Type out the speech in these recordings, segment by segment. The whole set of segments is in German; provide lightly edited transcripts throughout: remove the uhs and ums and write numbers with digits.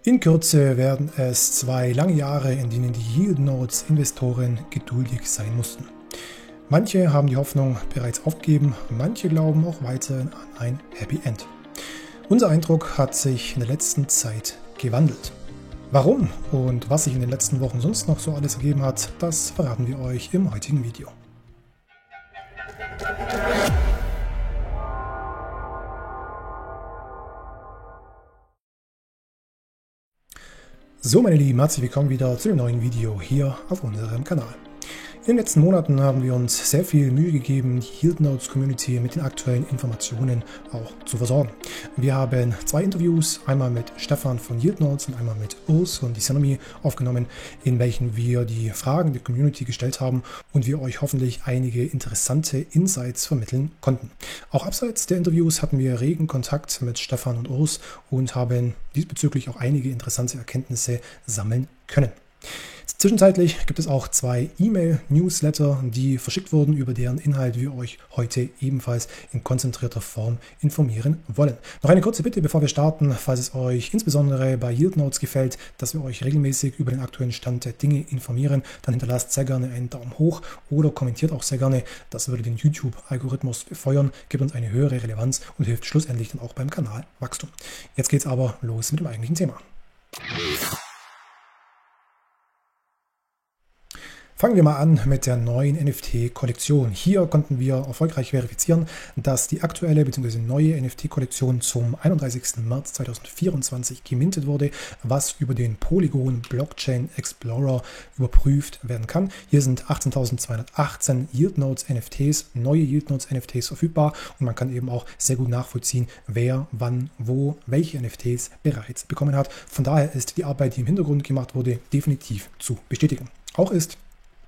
In Kürze werden es 2 lange Jahre, in denen die Yield Nodes Investoren geduldig sein mussten. Manche haben die Hoffnung bereits aufgegeben, manche glauben auch weiterhin an ein Happy End. Unser Eindruck hat sich in der letzten Zeit gewandelt. Warum und was sich in den letzten Wochen sonst noch so alles ergeben hat, das verraten wir euch im heutigen Video. So meine Lieben, herzlich willkommen wieder zu einem neuen Video hier auf unserem Kanal. In den letzten Monaten haben wir uns sehr viel Mühe gegeben, die Yield Nodes Community mit den aktuellen Informationen auch zu versorgen. Wir haben 2 Interviews, einmal mit Stefan von Yield Nodes und einmal mit Urs von Disanomy aufgenommen, in welchen wir die Fragen der Community gestellt haben und wir euch hoffentlich einige interessante Insights vermitteln konnten. Auch abseits der Interviews hatten wir regen Kontakt mit Stefan und Urs und haben diesbezüglich auch einige interessante Erkenntnisse sammeln können. Zwischenzeitlich gibt es auch 2 E-Mail-Newsletter, die verschickt wurden, über deren Inhalt wir euch heute ebenfalls in konzentrierter Form informieren wollen. Noch eine kurze Bitte, bevor wir starten: Falls es euch insbesondere bei Yield Nodes gefällt, dass wir euch regelmäßig über den aktuellen Stand der Dinge informieren, dann hinterlasst sehr gerne einen Daumen hoch oder kommentiert auch sehr gerne. Das würde den YouTube-Algorithmus befeuern, gibt uns eine höhere Relevanz und hilft schlussendlich dann auch beim Kanalwachstum. Jetzt geht's aber los mit dem eigentlichen Thema. Fangen wir mal an mit der neuen NFT-Kollektion. Hier konnten wir erfolgreich verifizieren, dass die aktuelle bzw. neue NFT-Kollektion zum 31. März 2024 gemintet wurde, was über den Polygon Blockchain Explorer überprüft werden kann. Hier sind 18.218 Yield Nodes NFTs, neue Yield Nodes NFTs verfügbar und man kann eben auch sehr gut nachvollziehen, wer, wann, wo, welche NFTs bereits bekommen hat. Von daher ist die Arbeit, die im Hintergrund gemacht wurde, definitiv zu bestätigen. Auch ist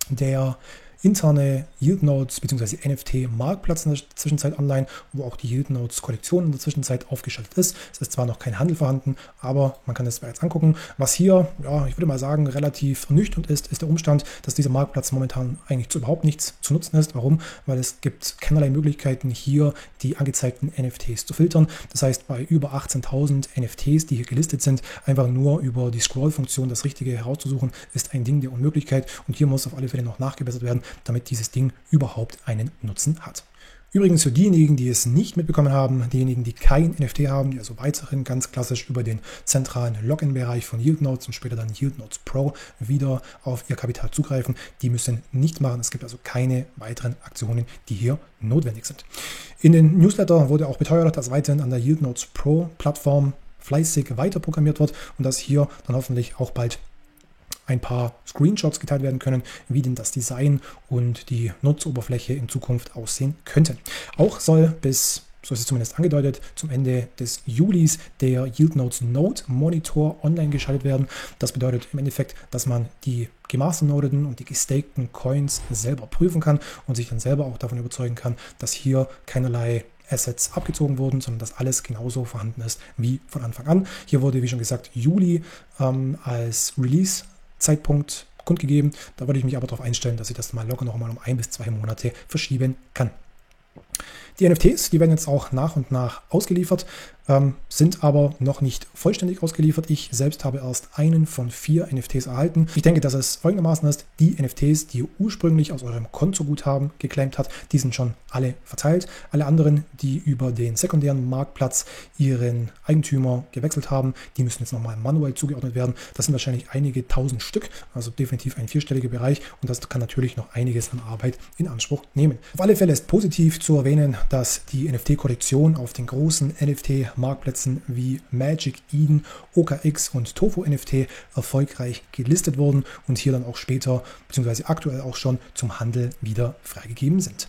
der interne Yield Nodes bzw. NFT-Marktplatz in der Zwischenzeit online, wo auch die Yield Nodes Kollektion in der Zwischenzeit aufgeschaltet ist. Es ist zwar noch kein Handel vorhanden, aber man kann es bereits angucken. Was hier, ja, ich würde mal sagen, relativ ernüchternd ist, ist der Umstand, dass dieser Marktplatz momentan eigentlich zu überhaupt nichts zu nutzen ist. Warum? Weil es gibt keinerlei Möglichkeiten, hier die angezeigten NFTs zu filtern. Das heißt, bei über 18.000 NFTs, die hier gelistet sind, einfach nur über die Scroll-Funktion das Richtige herauszusuchen, ist ein Ding der Unmöglichkeit. Und hier muss auf alle Fälle noch nachgebessert werden, damit dieses Ding überhaupt einen Nutzen hat. Übrigens für diejenigen, die es nicht mitbekommen haben, diejenigen, die kein NFT haben, die also weiterhin ganz klassisch über den zentralen Login-Bereich von Yield Nodes und später dann Yield Nodes Pro wieder auf ihr Kapital zugreifen, die müssen nicht machen. Es gibt also keine weiteren Aktionen, die hier notwendig sind. In den Newsletter wurde auch beteuert, dass weiterhin an der Yield Nodes Pro Plattform fleißig weiter programmiert wird und dass hier dann hoffentlich auch bald ein paar Screenshots geteilt werden können, wie denn das Design und die Nutzeroberfläche in Zukunft aussehen könnten. Auch soll bis, so ist es zumindest angedeutet, zum Ende des Julis der Yield Nodes Node Monitor online geschaltet werden. Das bedeutet im Endeffekt, dass man die gemasternodeten und die gestakten Coins selber prüfen kann und sich dann selber auch davon überzeugen kann, dass hier keinerlei Assets abgezogen wurden, sondern dass alles genauso vorhanden ist wie von Anfang an. Hier wurde, wie schon gesagt, Juli als Release-Zeitpunkt kundgegeben. Da würde ich mich aber darauf einstellen, dass ich das mal locker noch mal um 1 bis 2 Monate verschieben kann. Die NFTs, die werden jetzt auch nach und nach ausgeliefert, sind aber noch nicht vollständig ausgeliefert. Ich selbst habe erst einen von 4 NFTs erhalten. Ich denke, dass es folgendermaßen ist: Die NFTs, die ihr ursprünglich aus eurem Kontoguthaben geclaimt habt, die sind schon alle verteilt. Alle anderen, die über den sekundären Marktplatz ihren Eigentümer gewechselt haben, die müssen jetzt nochmal manuell zugeordnet werden. Das sind wahrscheinlich einige tausend Stück, also definitiv ein 4-stelliger Bereich, und das kann natürlich noch einiges an Arbeit in Anspruch nehmen. Auf alle Fälle ist positiv zu erwähnen, dass die NFT-Kollektion auf den großen NFT-Marktplätzen wie Magic Eden, OKX und Tofu NFT erfolgreich gelistet wurden und hier dann auch später bzw. aktuell auch schon zum Handel wieder freigegeben sind.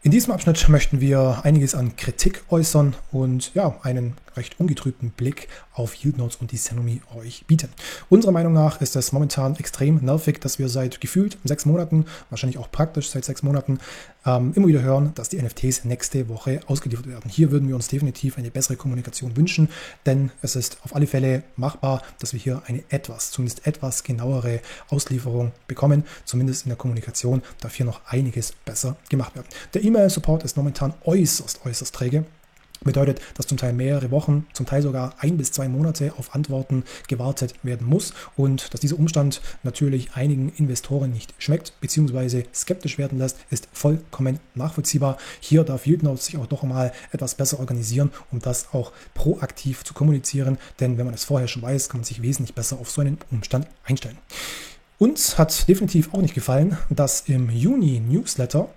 In diesem Abschnitt möchten wir einiges an Kritik äußern und ja, einen recht ungetrübten Blick auf Yield Nodes und Disanomy euch bieten. Unserer Meinung nach ist es momentan extrem nervig, dass wir seit gefühlt 6 Monaten, wahrscheinlich auch praktisch seit 6 Monaten, immer wieder hören, dass die NFTs nächste Woche ausgeliefert werden. Hier würden wir uns definitiv eine bessere Kommunikation wünschen, denn es ist auf alle Fälle machbar, dass wir hier eine zumindest etwas genauere Auslieferung bekommen. Zumindest in der Kommunikation darf hier noch einiges besser gemacht werden. Der E-Mail-Support ist momentan äußerst träge. Bedeutet, dass zum Teil mehrere Wochen, zum Teil sogar 1 bis 2 Monate auf Antworten gewartet werden muss und dass dieser Umstand natürlich einigen Investoren nicht schmeckt bzw. skeptisch werden lässt, ist vollkommen nachvollziehbar. Hier darf YieldNotes sich auch doch mal etwas besser organisieren, um das auch proaktiv zu kommunizieren, denn wenn man es vorher schon weiß, kann man sich wesentlich besser auf so einen Umstand einstellen. Uns hat definitiv auch nicht gefallen, dass im Juni Newsletter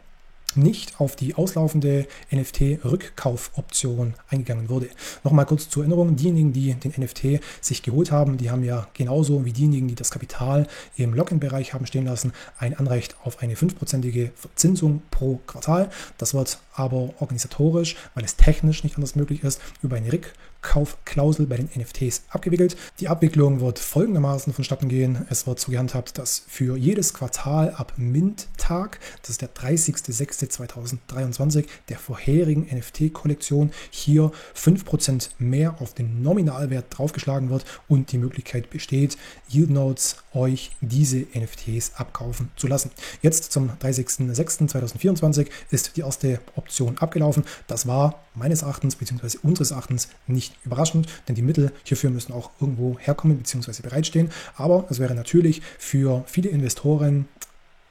nicht auf die auslaufende NFT-Rückkaufoption eingegangen wurde. Nochmal kurz zur Erinnerung, diejenigen, die den NFT sich geholt haben, die haben ja genauso wie diejenigen, die das Kapital im Login-Bereich haben stehen lassen, ein Anrecht auf eine 5%ige Verzinsung pro Quartal. Das wird aber organisatorisch, weil es technisch nicht anders möglich ist, über eine Rückkaufklausel bei den NFTs abgewickelt. Die Abwicklung wird folgendermaßen vonstatten gehen. Es wird so gehandhabt, dass für jedes Quartal ab Mint-Tag, das ist der 30.06.2023, der vorherigen NFT-Kollektion, hier 5% mehr auf den Nominalwert draufgeschlagen wird und die Möglichkeit besteht, YieldNotes euch diese NFTs abkaufen zu lassen. Jetzt zum 30.06.2024 ist die erste Option abgelaufen. Das war meines Erachtens bzw. unseres Erachtens nicht überraschend, denn die Mittel hierfür müssen auch irgendwo herkommen bzw. bereitstehen. Aber es wäre natürlich für viele Investoren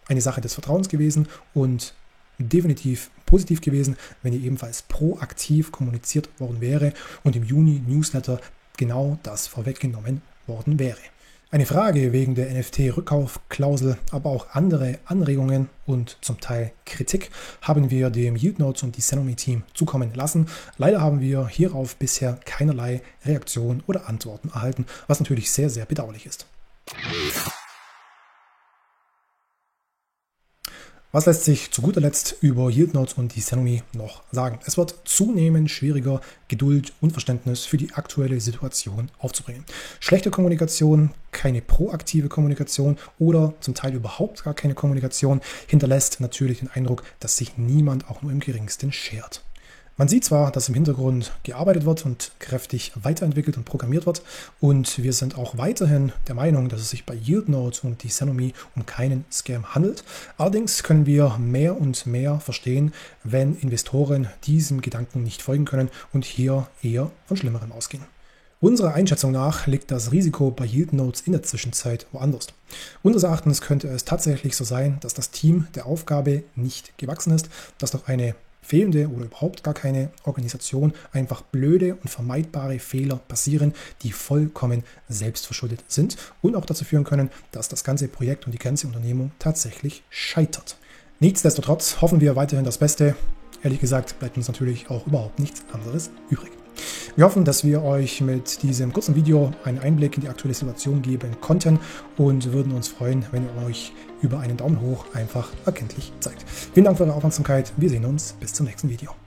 eine Sache des Vertrauens gewesen und definitiv positiv gewesen, wenn ihr ebenfalls proaktiv kommuniziert worden wäre und im Juni Newsletter genau das vorweggenommen worden wäre. Eine Frage wegen der NFT-Rückkaufklausel, aber auch andere Anregungen und zum Teil Kritik haben wir dem YieldNotes und Desanomy-Team zukommen lassen. Leider haben wir hierauf bisher keinerlei Reaktion oder Antworten erhalten, was natürlich sehr, sehr bedauerlich ist. Was lässt sich zu guter Letzt über YieldNotes und Desanomy noch sagen? Es wird zunehmend schwieriger, Geduld und Verständnis für die aktuelle Situation aufzubringen. Schlechte Kommunikation, keine proaktive Kommunikation oder zum Teil überhaupt gar keine Kommunikation hinterlässt natürlich den Eindruck, dass sich niemand auch nur im geringsten schert. Man sieht zwar, dass im Hintergrund gearbeitet wird und kräftig weiterentwickelt und programmiert wird und wir sind auch weiterhin der Meinung, dass es sich bei YieldNotes und Desanomy um keinen Scam handelt. Allerdings können wir mehr und mehr verstehen, wenn Investoren diesem Gedanken nicht folgen können und hier eher von Schlimmerem ausgehen. Unserer Einschätzung nach liegt das Risiko bei YieldNotes in der Zwischenzeit woanders. Unseres Erachtens könnte es tatsächlich so sein, dass das Team der Aufgabe nicht gewachsen ist, dass doch eine fehlende oder überhaupt gar keine Organisation einfach blöde und vermeidbare Fehler passieren, die vollkommen selbstverschuldet sind und auch dazu führen können, dass das ganze Projekt und die ganze Unternehmung tatsächlich scheitert. Nichtsdestotrotz hoffen wir weiterhin das Beste. Ehrlich gesagt bleibt uns natürlich auch überhaupt nichts anderes übrig. Wir hoffen, dass wir euch mit diesem kurzen Video einen Einblick in die aktuelle Situation geben konnten und würden uns freuen, wenn ihr euch über einen Daumen hoch einfach erkenntlich zeigt. Vielen Dank für eure Aufmerksamkeit. Wir sehen uns bis zum nächsten Video.